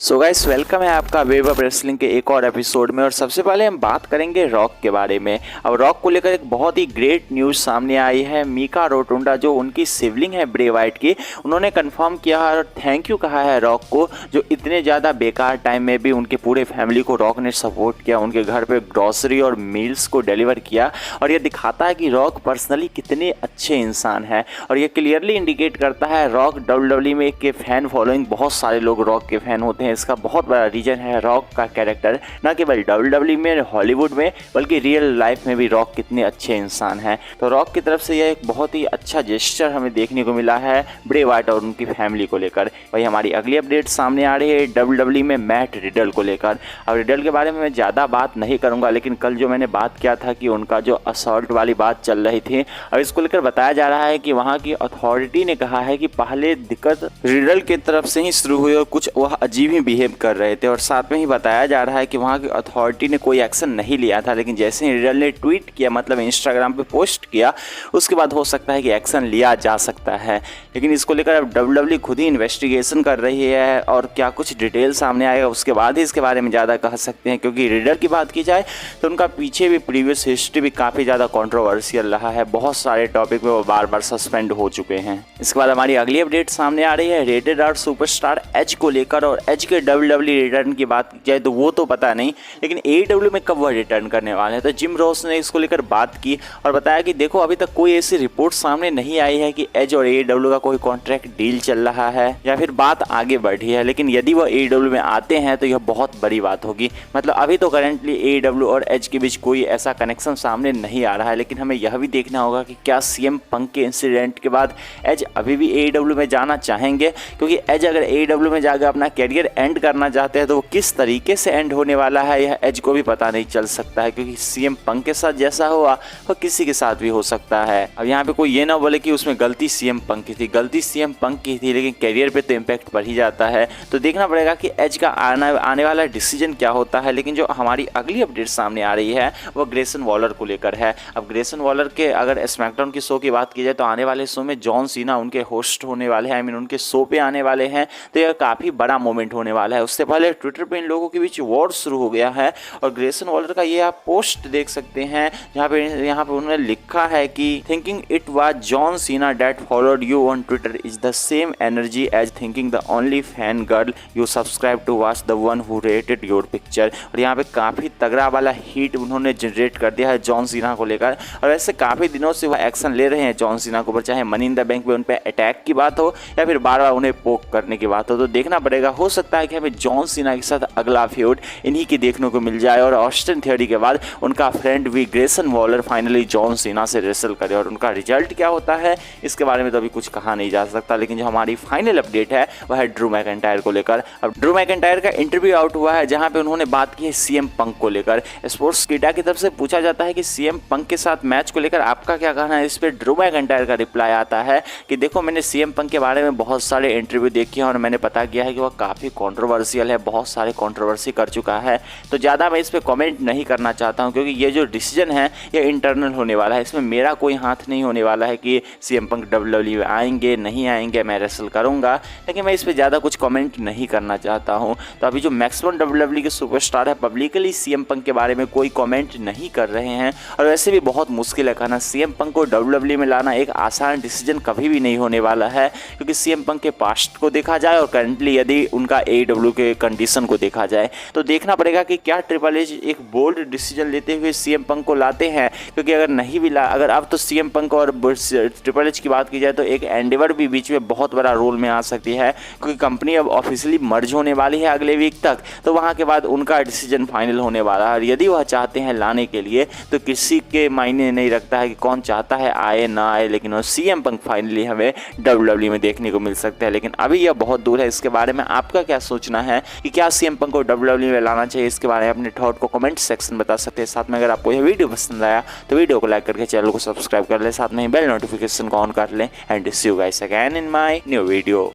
So guys welcome है आपका wave of wrestling के एक और एपिसोड में। और सबसे पहले हम बात करेंगे रॉक के बारे में। अब रॉक को लेकर एक बहुत ही ग्रेट न्यूज़ सामने आई है। मीका रोटुंडा जो उनकी सिबलिंग है ब्रे वाइट की, उन्होंने कंफर्म किया और थैंक यू कहा है रॉक को, जो इतने ज़्यादा बेकार टाइम में भी उनके पूरे फैमिली को रॉक ने सपोर्ट किया, उनके घर पर ग्रॉसरी और मील्स को डिलीवर किया। और ये दिखाता है कि रॉक पर्सनली कितने अच्छे इंसान हैं। और ये क्लियरली इंडिकेट करता है रॉक WWE में के फ़ैन फॉलोइंग, बहुत सारे लोग रॉक के फ़ैन होते हैं। इसका बहुत बड़ा रीजन है रॉक का कैरेक्टर, ना केवल WWE में हॉलीवुड में बल्कि रियल लाइफ में भी रॉक कितने अच्छे इंसान हैं। तो रॉक की तरफ से यह एक बहुत ही अच्छा जेस्चर हमें देखने को मिला है ब्रे वाइट और उनकी फैमिली को लेकर। वही हमारी अगली अपडेट सामने आ रही है WWE में मैट रिडल को लेकर। अब रिडल के बारे में मैं ज़्यादा बात नहीं करूँगा, लेकिन कल जो मैंने बात किया था कि उनका जो असॉल्ट वाली बात चल रही थी, अब इसको लेकर बताया जा रहा है कि वहाँ की अथॉरिटी ने कहा है कि पहले दिक्कत रिडल की तरफ से ही शुरू हुई और कुछ वह अजीब ही बिहेव कर रहे थे। और साथ में ही बताया जा रहा है कि वहाँ की अथॉरिटी ने कोई एक्शन नहीं लिया था, लेकिन जैसे ही रिडल ने ट्वीट किया, मतलब इंस्टाग्राम पे पोस्ट किया, उसके बाद हो सकता है कि एक्शन लिया जा सकता है। लेकिन इसको लेकर अब WWE खुद ही इन्वेस्टिगेशन कर रही है और क्या कुछ डिटेल सामने आएगा उसके बाद ही इसके बारे में ज़्यादा कह सकते हैं। क्योंकि रिडल की बात की जाए तो उनका पीछे भी प्रीवियस हिस्ट्री भी काफ़ी ज़्यादा कॉन्ट्रोवर्शियल रहा है। बहुत सारे टॉपिक में वो बार बार सस्पेंड हो चुके हैं। इसके बाद हमारी अगली अपडेट सामने आ रही है रेटेड आर सुपरस्टार एज को लेकर। और एज के WWE रिटर्न की बात की जाए तो वो तो पता नहीं, लेकिन AEW में कब वह रिटर्न करने वाले हैं। तो जिम रॉस ने इसको लेकर बात की और बताया कि देखो अभी तक कोई ऐसी रिपोर्ट सामने नहीं आई है कि एज और AEW का कोई कॉन्ट्रैक्ट डील चल रहा है या फिर बात आगे बढ़ी है। लेकिन यदि वह AEW में आते हैं तो यह बहुत बड़ी बात होगी। मतलब अभी तो करेंटली AEW और एज के बीच कोई ऐसा कनेक्शन सामने नहीं आ रहा है, लेकिन हमें यह भी देखना होगा कि क्या CM पंक के इंसिडेंट के बाद एज अभी भी AEW में जाना चाहेंगे। क्योंकि एज अगर AEW में जाकर अपना कैरियर एंड करना चाहते हैं तो वो किस तरीके से एंड होने वाला है यह एज को भी पता नहीं चल सकता है। क्योंकि CM पंक के साथ जैसा हुआ वो किसी के साथ भी हो सकता है। अब यहाँ पे कोई ये ना बोले कि उसमें गलती CM पंक की थी, गलती CM पंक की थी, लेकिन कैरियर पे तो इम्पैक्ट पड़ ही जाता है। तो देखना पड़ेगा कि एज का आने वाला डिसीजन क्या होता है। लेकिन जो हमारी अगली अपडेट सामने आ रही है वो ग्रेसन वॉलर को लेकर है। अब ग्रेसन वॉलर के अगर स्मैकडाउन की शो की बात की जाए तो आने वाले शो में जॉन सीना उनके होस्ट होने वाले हैं, उनके शो पे आने वाले हैं। तो यह काफ़ी बड़ा मोमेंट होने वाला है। उससे पहले ट्विटर पे इन लोगों के बीच वॉर शुरू हो गया है। और ग्रेसन वॉलर का ये आप पोस्ट देख सकते हैं यहाँ पे उन्होंने लिखा है कि thinking it was John Cena that followed you on Twitter is the same energy as thinking the only fan girl you subscribe to watch the one who rated your picture. और यहाँ पे काफ़ी तगड़ा वाला हीट उन्होंने generate कर दिया है जॉन सीना को लेकर। और ऐसे काफ़ी दिनों से वह एक्शन ले रहे हैं जॉन सीना के ऊपर, चाहे मनी इन द बैंक में उन पर अटैक की बात हो या फिर बार बार उन्हें पोक करने की बात हो। तो देखना पड़ेगा, हो सकता है कि हमें जॉन सीना के साथ अगला फ्यूड इन्हीं की देखने को मिल जाए और ऑस्टिन थियरी के बाद उनका फ्रेंड भी Grayson Waller finally John Cena से रेसल करे। और उनका रिजल्ट क्या होता है इसके बारे में तो अभी कुछ कहा नहीं जा सकता। लेकिन जो हमारी फाइनल अपडेट है वह है ड्रू मैकिंटायर को लेकर। अब ड्रू मैकिंटायर का इंटरव्यू आउट हुआ है जहां पे उन्होंने बात की है CM पंक को लेकर। स्पोर्ट्स कीटा की तरफ से पूछा जाता है कि CM पंक के साथ मैच को लेकर आपका क्या कहना है। इस पर ड्रू मैकिंटायर का रिप्लाई आता है कि देखो मैंने CM पंक के बारे में बहुत सारे इंटरव्यू देखे हैं और मैंने पता किया है कि वह काफ़ी कॉन्ट्रोवर्शियल है, बहुत सारे कॉन्ट्रोवर्सी कर चुका है। तो ज़्यादा मैं इस पर कमेंट नहीं करना चाहता हूं, क्योंकि ये जो डिसीजन है ये इंटरनल होने वाला है। इसमें मेरा कोई हाथ नहीं होने वाला है कि CM पंक WWE में आएंगे नहीं आएंगे, मैं रेसल करूंगा, लेकिन मैं इस पर ज़्यादा कुछ कमेंट नहीं करना चाहता हूं। तो अभी जो मैक्सिमम WWE के सुपरस्टार है पब्लिकली CM पंक के बारे में कोई कमेंट नहीं कर रहे हैं। और वैसे भी बहुत मुश्किल है कहना CM पंक को WWE में लाना एक आसान डिसीजन कभी भी नहीं होने वाला है। क्योंकि CM पंक के पास्ट को देखा जाए और करंटली यदि उनका AEW के कंडीशन को देखा जाए तो देखना पड़ेगा कि क्या ट्रिपल एच एक बोल्ड डिसीजन लेते हुए CM पंक को लाते हैं। क्योंकि अगर नहीं भी अगर अब तो CM पंक और ट्रिपल एच की बात की जाए तो एक एंडेवर भी बीच में बहुत बड़ा रोल में आ सकती है। क्योंकि कंपनी अब ऑफिशियली मर्ज होने वाली है अगले वीक तक, तो वहाँ के बाद उनका डिसीजन फाइनल होने वाला है। और यदि वह चाहते हैं लाने के लिए तो किसी के मायने नहीं रखता है कि कौन चाहता है आए ना आए, लेकिन वो CM पंक फाइनली हमें WWE में देखने को मिल सकता है। लेकिन अभी यह बहुत दूर है। इसके बारे में आपका क्या सोचना है कि क्या CM पंक को WWE में लाना चाहिए? इसके बारे में अपने थॉट को कमेंट सेक्शन बता सकते हैं। साथ में अगर आपको यह वीडियो पसंद आया तो वीडियो को लाइक करके चैनल को सब्सक्राइब कर ले, साथ में बेल नोटिफिकेशन को ऑन कर लें। And see you guys again in my new video.